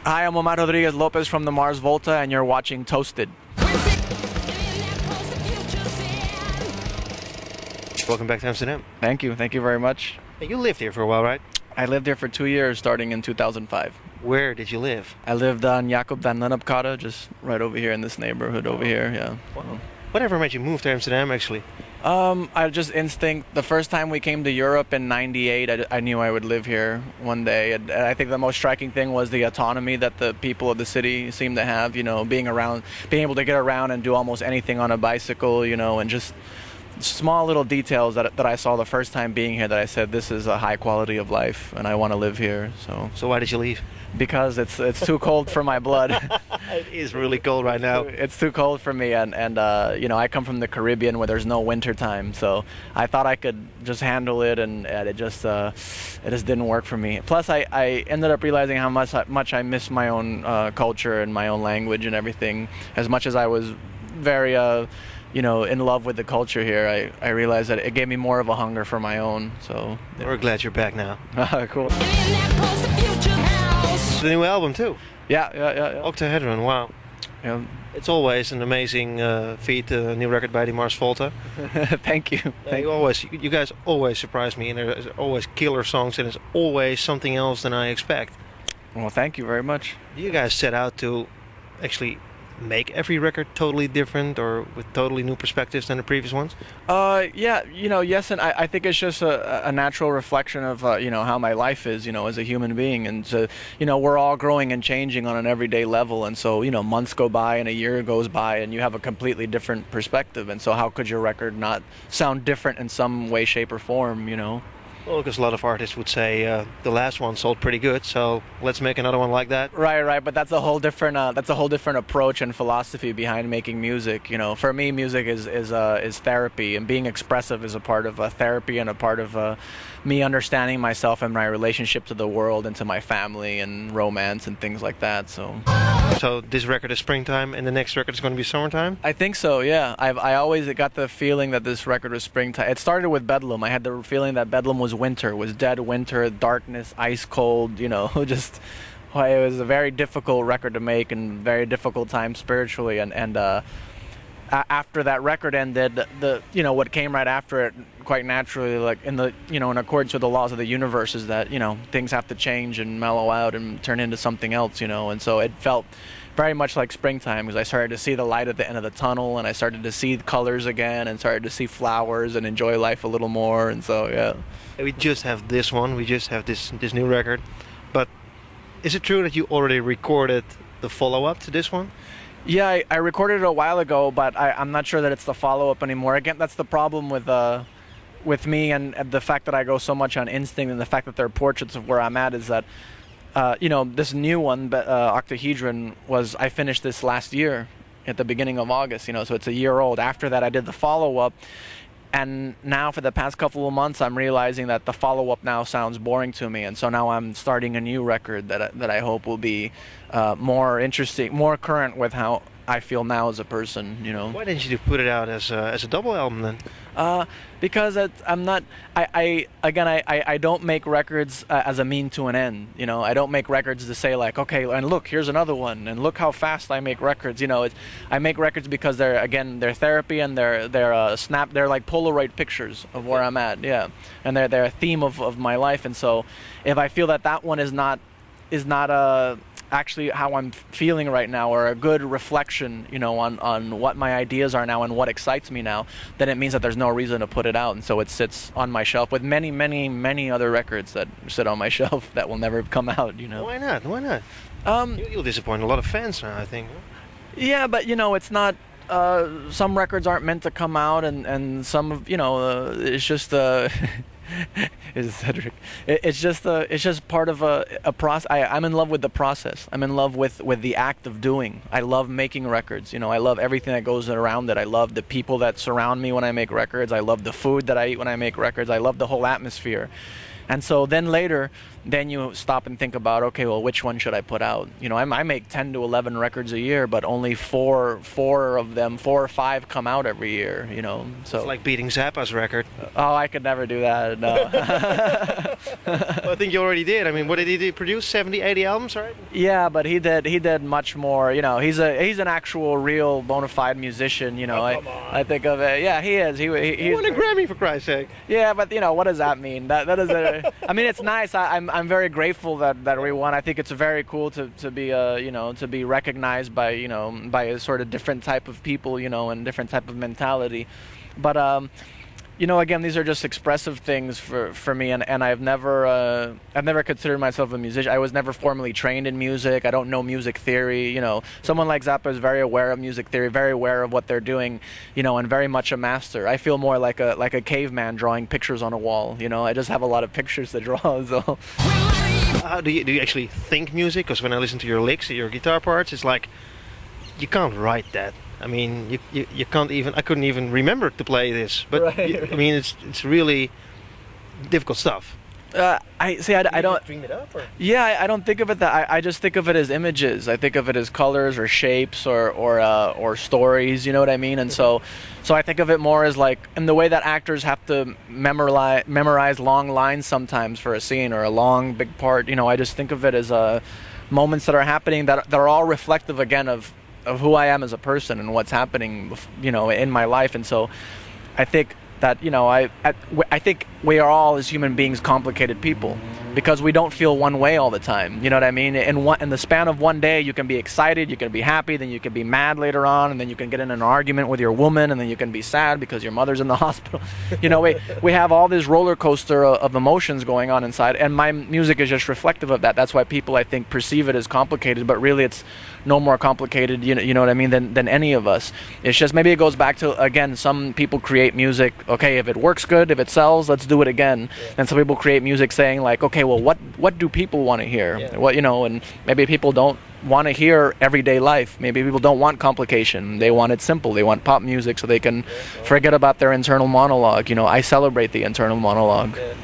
Hi, I'm Omar Rodrigues-Lopez from the Mars Volta, and you're watching Toasted. Welcome back to Amsterdam. Thank you very much. Hey, you lived here for a while, right? I lived here for 2 years, starting in 2005. Where did you live? I lived on Jacob van Lennepkade, just right over here in this neighborhood over here, yeah. Whatever made you move to Amsterdam, actually? I just instinct. The first time we came to Europe in '98, I knew I would live here one day. And I think the most striking thing was the autonomy that the people of the city seem to have, you know, being able to get around and do almost anything on a bicycle, you know, and just small little details that I saw the first time being here that I said, this is a high quality of life and I want to live here. So why did you leave? Because it's too cold for my blood. It is really cold right now. It's too cold for me, and you know, I come from the Caribbean where there's no winter time, so I thought I could just handle it, and it just didn't work for me. Plus, I ended up realizing how much I miss my own culture and my own language and everything. As much as I was very you know, in love with the culture here, I realized that it gave me more of a hunger for my own. So yeah. We're glad you're back now. Cool. The new album too. Yeah. Octahedron, wow. Yeah. It's always an amazing feat, a new record by the Mars Volta. Thank you. You guys always surprise me, and there's always killer songs, and it's always something else than I expect. Well, thank you very much. Do you guys set out to actually make every record totally different or with totally new perspectives than the previous ones? Yeah, you know, yes, and I think it's just a natural reflection of you know, how my life is, you know, as a human being, and so, you know, we're all growing and changing on an everyday level, and so, you know, months go by and a year goes by and you have a completely different perspective, and so how could your record not sound different in some way, shape, or form, you know? Well, because a lot of artists would say the last one sold pretty good, so let's make another one like that. Right. But that's a whole different approach and philosophy behind making music. You know, for me, music is therapy, and being expressive is a part of therapy and a part of me understanding myself and my relationship to the world and to my family and romance and things like that. So this record is springtime, and the next record is going to be summertime? I think so, yeah. I always got the feeling that this record was springtime. It started with Bedlam. I had the feeling that Bedlam was winter, was dead winter, darkness, ice cold, you know, just, it was a very difficult record to make and very difficult time spiritually, and after that record ended, you know, what came right after it, quite naturally, like in accordance with the laws of the universe, is that, you know, things have to change and mellow out and turn into something else, you know, and so it felt very much like springtime, because I started to see the light at the end of the tunnel, and I started to see colors again, and started to see flowers and enjoy life a little more, and so yeah. We just have this one, we just have this new record, but is it true that you already recorded the follow-up to this one? Yeah, I recorded it a while ago, but I'm not sure that it's the follow-up anymore. Again, that's the problem with me and the fact that I go so much on instinct, and the fact that they're portraits of where I'm at, is that you know, this new one, Octahedron, I finished this last year at the beginning of August, you know, so it's a year old. After that, I did the follow-up, and now for the past couple of months, I'm realizing that the follow-up now sounds boring to me, and so now I'm starting a new record that I hope will be more interesting, more current with how I feel now as a person, you know. Why didn't you put it out as a double album then? Because I'm not. I don't make records as a mean to an end. You know, I don't make records to say like, okay, and look, here's another one, and look how fast I make records. You know, I make records because they're therapy, and they're like Polaroid pictures of where I'm at. Yeah, and they're a theme of my life, and so if I feel that one is not actually how I'm feeling right now, or a good reflection, you know, on what my ideas are now and what excites me now, then it means that there's no reason to put it out, and so it sits on my shelf with many other records that sit on my shelf that will never come out, you know. Why not? You'll disappoint a lot of fans now, I think. Yeah, but you know, it's not. Some records aren't meant to come out, and some, you know, it's just is Cedric. It's just part of a process. I'm in love with the process. I'm in love with the act of doing. I love making records. You know, I love everything that goes around it. I love the people that surround me when I make records. I love the food that I eat when I make records. I love the whole atmosphere. And so then later, then you stop and think about, okay, well, which one should I put out? You know, I make 10 to 11 records a year, but only four of them, 4 or 5 come out every year, you know. So It's like beating Zappa's record. oh, I could never do that, no. Well, I think you already did. I mean, what did he do? Produce 70, 80 albums, right? Yeah, but he did much more. You know, he's an actual, real, bona fide musician. You know, Oh, come on. I think of it. Yeah, he is. He He's won a Grammy, for Christ's sake. yeah, but you know, what does that mean? That is a. I mean, it's nice. I'm very grateful that we won. I think it's very cool to be to be recognized by by a sort of different type of people, and different type of mentality. But again, these are just expressive things for me, and I've never considered myself a musician. I was never formally trained in music. I don't know music theory. Someone like Zappa is very aware of music theory, very aware of what they're doing, and very much a master. I feel more like a caveman drawing pictures on a wall. I just have a lot of pictures to draw. So. Do you actually think music? Because when I listen to your licks, your guitar parts, it's like you can't write that. I mean, you can't even. I couldn't even remember to play this. But Right. I mean, it's really difficult stuff. I don't. Dream it up, or? Yeah, I don't think of it that. I just think of it as images. I think of it as colors or shapes or stories. You know what I mean? And so I think of it more as like in the way that actors have to memorize long lines sometimes for a scene or a long big part. I just think of it as moments that are happening that are all reflective again of who I am as a person and what's happening, in my life. And so I think that I think we are all as human beings complicated people because we don't feel one way all the time. You know what I mean? In the span of one day, you can be excited, you can be happy, then you can be mad later on, and then you can get in an argument with your woman, and then you can be sad because your mother's in the hospital. We have all this roller coaster of emotions going on inside, and my music is just reflective of that. That's why people, I think, perceive it as complicated, but really it's no more complicated, you know what I mean, than any of us. It's just maybe it goes back to, again, some people create music, okay, if it works good, if it sells, let's do it again. Yeah. And some people create music saying like, okay, well, what do people want to hear? Yeah. And maybe people don't want to hear everyday life. Maybe people don't want complication. They want it simple. They want pop music so they can forget about their internal monologue. I celebrate the internal monologue. Yeah.